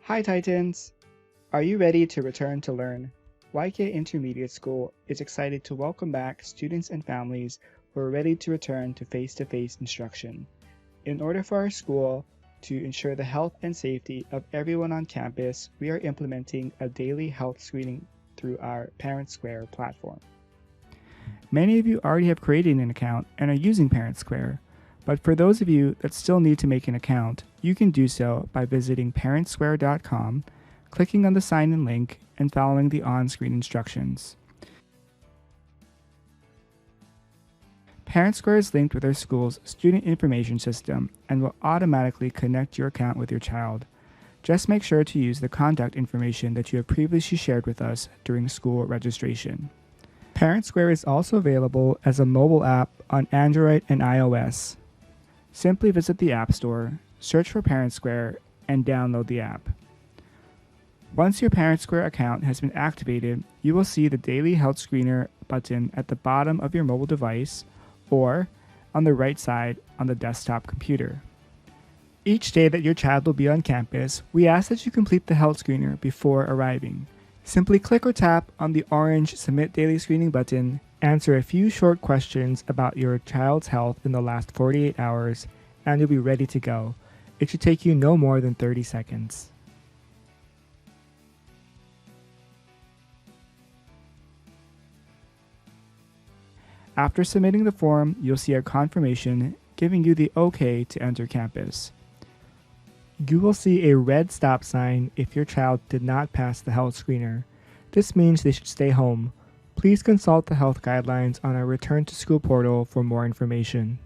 Hi Titans! Are you ready to return to learn? Waiakea Intermediate School is excited to welcome back students and families who are ready to return to face-to-face instruction. In order for our school to ensure the health and safety of everyone on campus, we are implementing a daily health screening through our Parent Square platform. Many of you already have created an account and are using Parent Square, but for those of you that still need to make an account, you can do so by visiting parentsquare.com, clicking on the sign-in link, and following the on-screen instructions. Parent Square is linked with our school's student information system and will automatically connect your account with your child. Just make sure to use the contact information that you have previously shared with us during school registration. Parent Square is also available as a mobile app on Android and iOS. Simply visit the App Store, search for Parent Square, and download the app. Once your Parent Square account has been activated, you will see the Daily Health Screener button at the bottom of your mobile device or on the right side on the desktop computer. Each day that your child will be on campus, we ask that you complete the health screener before arriving. Simply click or tap on the orange Submit Daily Screening button, answer a few short questions about your child's health in the last 48 hours, and you'll be ready to go. It should take you no more than 30 seconds. After submitting the form, you'll see a confirmation giving you the OK to enter campus. You will see a red stop sign if your child did not pass the health screener. This means they should stay home. Please consult the health guidelines on our Return to School portal for more information.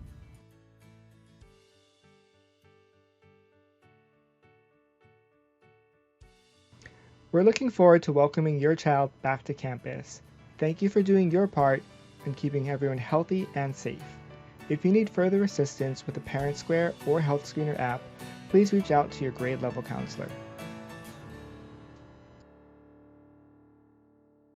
We're looking forward to welcoming your child back to campus. Thank you for doing your part in keeping everyone healthy and safe. If you need further assistance with the Parent Square or Health Screener app, please reach out to your grade level counselor.